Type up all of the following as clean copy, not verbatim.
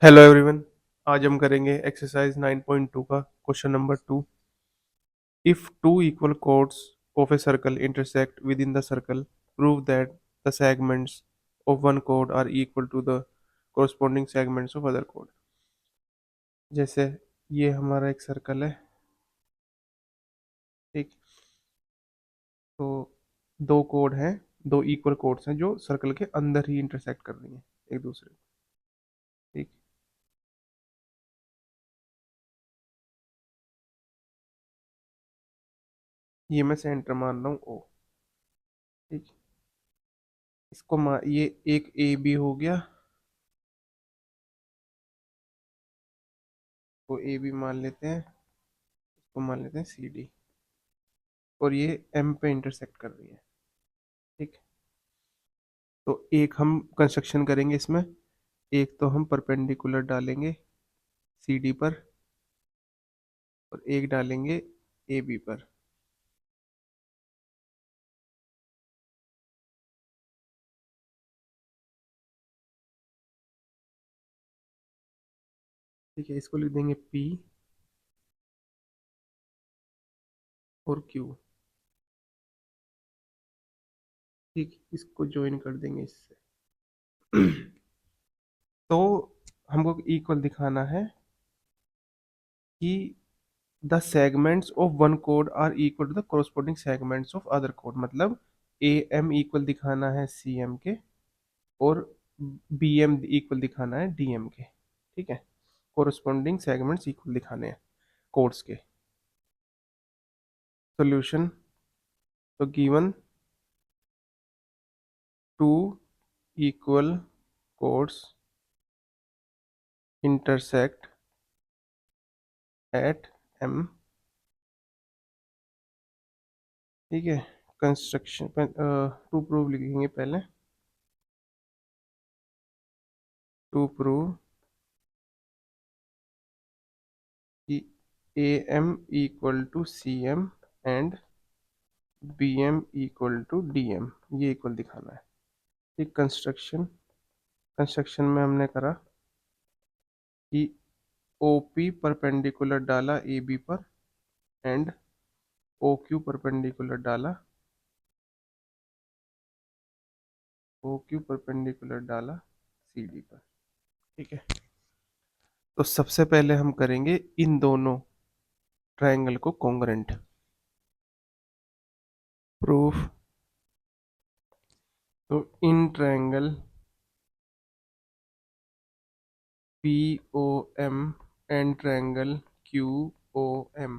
Hello everyone. आज हम करेंगे एक्सरसाइज 9.2 का question number 2। If two equal chords of a circle intersect with in the circle, prove that the segments of one code are equal to the corresponding segments of other code. जैसे ये हमारा एक circle है, ठीक। तो दो code हैं, दो इक्वल कोड्स हैं जो सर्कल के अंदर ही इंटरसेक्ट कर रही हैं एक दूसरे को, ठीक। ये मैं सेंटर मान रहा हूँ ओ, ठीक। ये एक ए बी हो गया, को ए बी मान लेते हैं, इसको मान लेते हैं सी डी, और ये एम पे इंटरसेक्ट कर रही है, ठीक। तो एक हम कंस्ट्रक्शन करेंगे इसमें, एक तो हम परपेंडिकुलर डालेंगे सी डी पर, और एक डालेंगे ए बी पर। ठीक है, इसको लिख देंगे पी और क्यू, ठीक। इसको ज्वाइन कर देंगे इससे। तो हमको इक्वल दिखाना है कि the segments of one code are equal to the corresponding segments of other code, मतलब ए एम इक्वल दिखाना है सी एम के, और बी एम इक्वल दिखाना है डी एम के, ठीक है। कोरस्पॉन्डिंग सेगमेंट्स इक्वल दिखाने हैं कोड्स के। सॉल्यूशन, तो given two equal chords intersect at M, ठीक है। कंस्ट्रक्शन टू प्रूव लिखेंगे पहले, टू प्रूव कि A M equal to C M and B M equal to D M, ये इक्वल दिखाना है, ठीक। कंस्ट्रक्शन, कंस्ट्रक्शन में हमने करा कि ओ पी परपेंडिकुलर डाला ए बी पर, एंड ओ क्यू परपेंडिकुलर डाला, ओ क्यू परपेंडिकुलर डाला सी डी पर, ठीक है। तो सबसे पहले हम करेंगे इन दोनों ट्रायंगल को कॉन्ग्रेंट प्रूफ। तो in triangle P O M and triangle Q O M,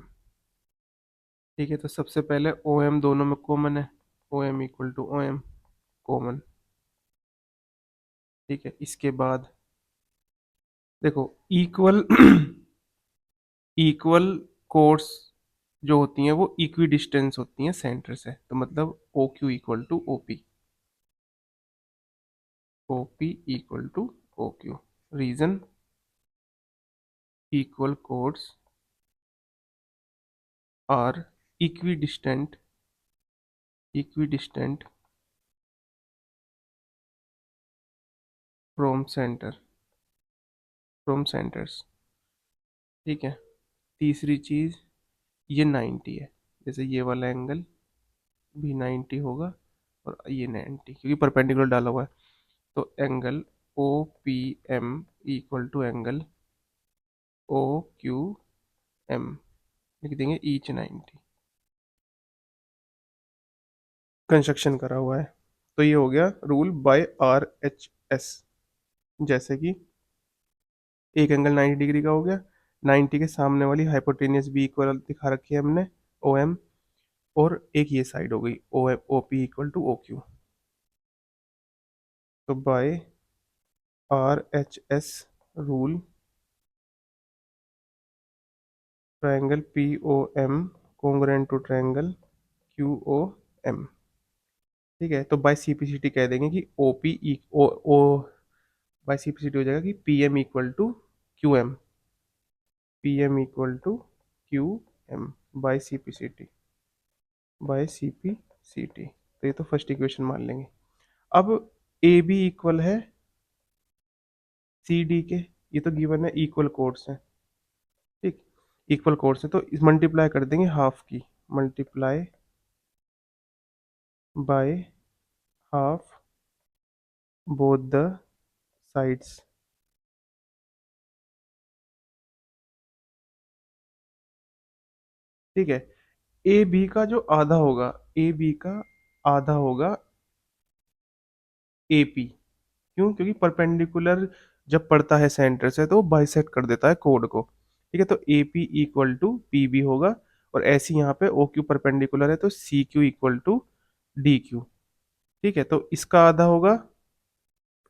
ठीक है। तो सबसे पहले ओ एम दोनों में कॉमन है, O M equal to O M common, ठीक है। इसके बाद देखो इक्वल इक्वल कोर्स जो होती हैं वो इक्वी डिस्टेंस होती हैं सेंटर से, तो मतलब O Q equal to O P, O P equal to O Q. Reason, equal chords are equidistant from centre, from centres, ठीक है। तीसरी चीज, ये 90 है, जैसे ये वाला एंगल भी 90 होगा, और ये 90 क्योंकि परपेंडिकुलर डाला हुआ है। तो angle O P M equal to angle O Q M, लिख देंगे ईच 90। कंस्ट्रक्शन करा हुआ है, तो ये हो गया rule by R H S. जैसे कि एक एंगल 90 डिग्री का हो गया, 90 के सामने वाली हाइपोटेनियस भी इक्वल दिखा रखी है हमने ओ एम, और एक ये साइड हो गई O M O P equal to O Q. तो by R H S rule, triangle P O M congruent to triangle Q O M, ठीक है। तो बाय सीपीसीटी कह देंगे कि O P O O, by CPCT हो जाएगा कि P M equal to Q M, P M equal to Q M by CPCT, by CPCT. तो ये तो फर्स्ट इक्वेशन मान लेंगे। अब ए बी इक्वल है सी डी के, ये तो गिवन है इक्वल कोड्स है, ठीक, इक्वल कोड्स है, तो इस मल्टीप्लाई कर देंगे हाफ की, multiply by half both the sides, ठीक है। ए बी का जो आधा होगा, ए बी का आधा होगा ए पी, क्यों? क्योंकि परपेंडिकुलर जब पड़ता है सेंटर से तो वो बाइसेक्ट कर देता है कोड को, ठीक है। तो A P equal to P B होगा, और ऐसे ही यहाँ पे ओ क्यू परपेंडिकुलर है तो C Q equal to D Q, ठीक है। तो इसका आधा होगा,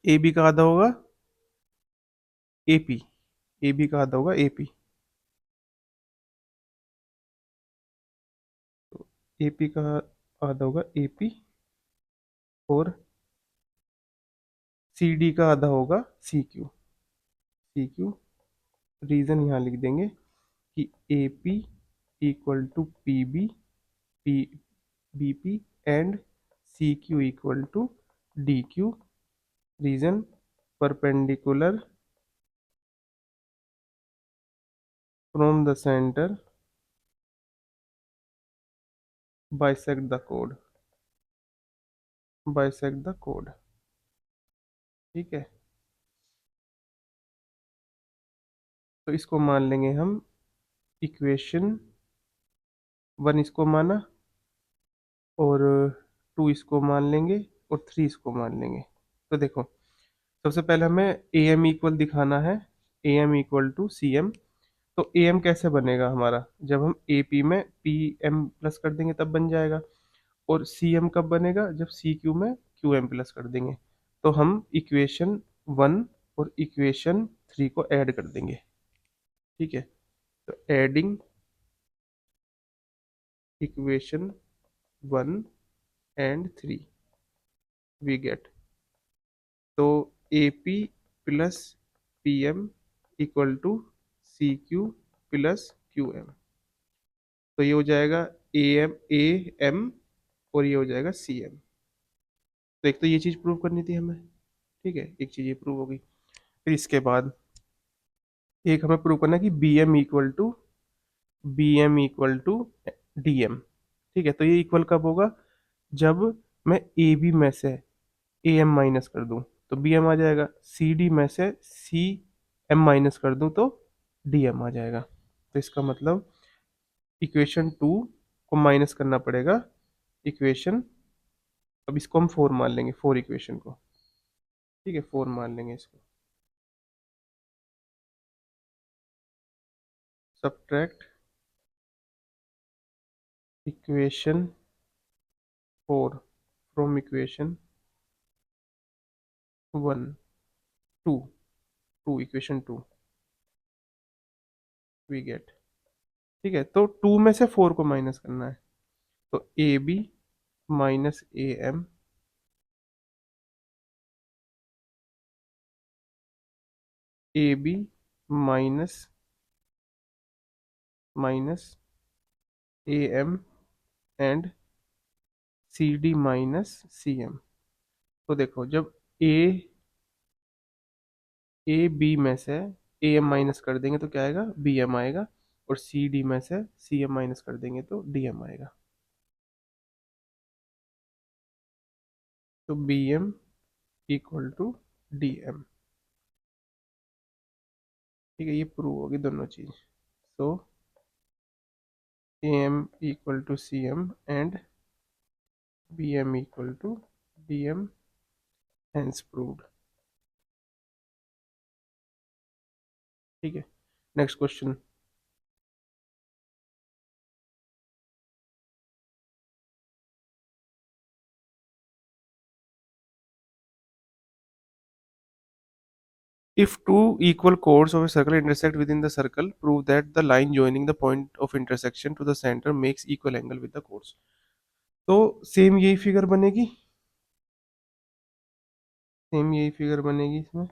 ए बी का आधा होगा ए पी, ए बी का आधा होगा ए पी, तो ए पी का आधा होगा ए पी, और सी डी का आधा होगा C Q, C Q. Reason यहाँ लिख देंगे कि A P equal to P B, P B P and C Q equal to D Q. Reason perpendicular from the centre bisect the code, bisect the code, ठीक है। तो इसको मान लेंगे हम इक्वेशन वन, इसको माना, और टू इसको मान लेंगे, और थ्री इसको मान लेंगे। तो देखो, सबसे पहले हमें ए एम इक्वल दिखाना है, A M equal to C M. तो ए एम कैसे बनेगा हमारा? जब हम ए पी में पी एम प्लस कर देंगे तब बन जाएगा। और सी एम कब बनेगा? जब सी क्यू में क्यू एम प्लस कर देंगे। तो हम इक्वेशन वन और इक्वेशन थ्री को ऐड कर देंगे, ठीक है। तो adding equation one and three we get, तो A P plus P M equal to C Q plus Q M. तो ये हो जाएगा ए एम और ये हो जाएगा सी एम। तो एक तो ये चीज प्रूव करनी थी हमें, ठीक है, एक चीज ये प्रूव होगी। फिर इसके बाद एक हमें प्रूव करना है कि B M equal to D M, ठीक है। तो ये इक्वल कब होगा? जब मैं ए बी में से ए एम माइनस कर दूं तो बी एम आ जाएगा, सी डी में से सी एम माइनस कर दूं तो डी एम आ जाएगा। तो इसका मतलब इक्वेशन टू को माइनस करना पड़ेगा इक्वेशन, अब इसको हम फोर मान लेंगे, फोर इक्वेशन को, ठीक है, फोर मान लेंगे इसको। Subtract equation four from equation one, two, to equation two we get, ठीक है। तो टू में से फोर को माइनस करना है, तो A B minus A M, A B minus minus A M and C D minus C M. तो देखो, जब ए ए बी में से ए एम माइनस कर देंगे तो क्या आएगा? बी एम आएगा, और सी डी में से सी एम माइनस कर देंगे तो डी एम आएगा। तो B M equal to D M, ठीक है, ये प्रूव होगी दोनों चीज। So A M equal to C M and B M equal to D M, hence proved, ठीक है। Next question. If two equal chords of a circle intersect within the circle, prove that the line joining the point of intersection to the center makes equal angle with the chords. तो same यही figure बनेगी, same यही figure बनेगी इसमें।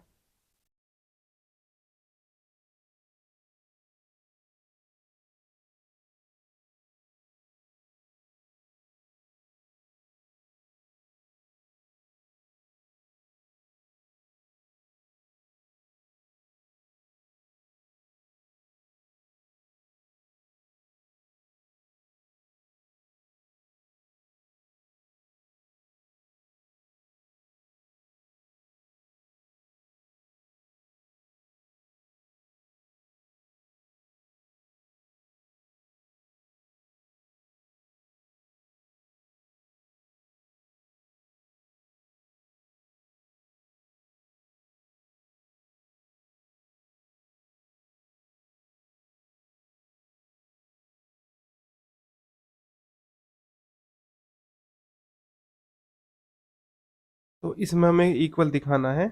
तो इसमें हमें equal दिखाना है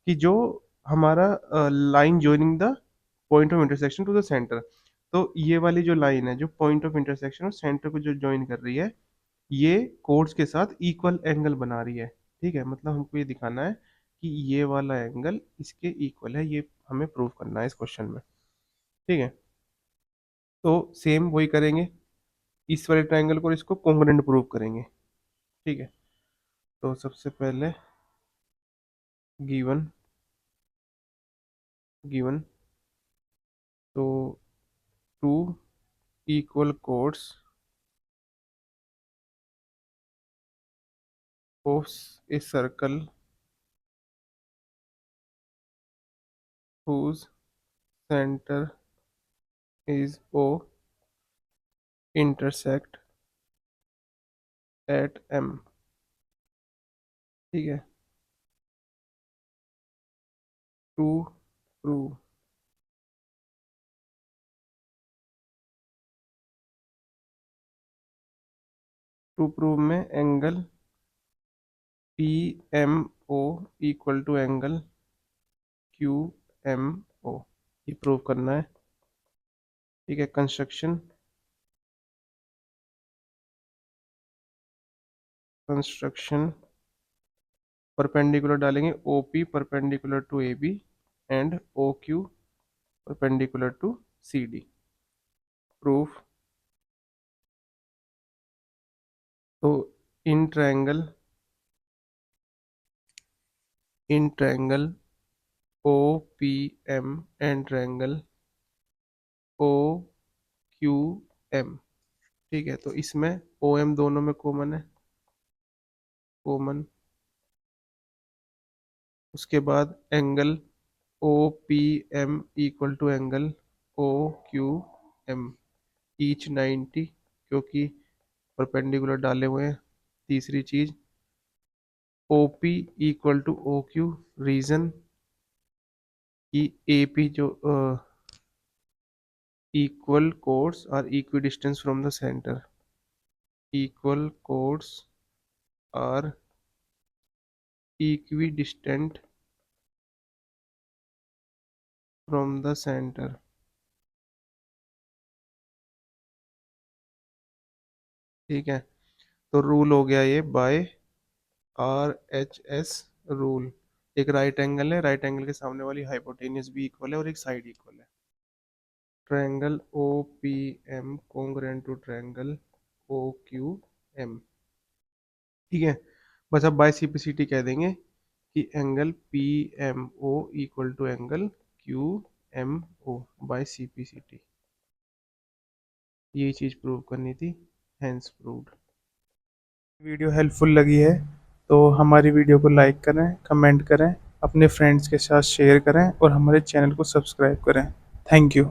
कि जो हमारा line joining the point of intersection to the centre, तो ये वाली जो लाइन है जो पॉइंट ऑफ इंटरसेक्शन और सेंटर को जो ज्वाइन कर रही है, ये कोड्स के साथ इक्वल एंगल बना रही है। ठीक है, मतलब हमको ये दिखाना है कि ये वाला एंगल इसके इक्वल है, ये हमें प्रूव करना है इस क्वेश्चन में। ठीक है, तो सेम वही करेंगे, इस वाले ट्रायंगल को और इसको कॉन्ग्रुएंट प्रूव करेंगे। ठीक है, तो सबसे पहले गिवन गिवन तो two equal chords of a circle whose center is O intersect at M। ठीक है, टू प्रूव में angle P M O equal to angle Q M O, ये प्रूव करना है। ठीक है, कंस्ट्रक्शन परपेंडिकुलर डालेंगे, O P perpendicular to A B and O Q perpendicular to C D. Proof, तो in triangle O P M and triangle O Q M. ठीक है, तो इसमें ओ एम दोनों में कॉमन है, कॉमन। उसके बाद angle O P M equal to angle O Q M, each 90, क्योंकि परपेंडिकुलर डाले हुए हैं। तीसरी चीज O P equal to O Q, reason कि ए पी जो equal chords are equidistant from the center, equal chords are equidistant from the center। ठीक है, तो रूल हो गया ये by R H S rule. एक राइट एंगल है, राइट एंगल के सामने वाली हाइपोटेन्यूज भी इक्वल है और एक साइड इक्वल है। Triangle O P M congruent to triangle O Q M. ठीक है, बस अब बाय सीपीसीटी कह देंगे कि angle P M O equal to angle Q M O by CPCT. यही चीज़ प्रूव करनी थी, हैंस प्रूव्ड। वीडियो हेल्पफुल लगी है तो हमारी वीडियो को लाइक करें, कमेंट करें, अपने फ्रेंड्स के साथ शेयर करें और हमारे चैनल को सब्सक्राइब करें। Thank you.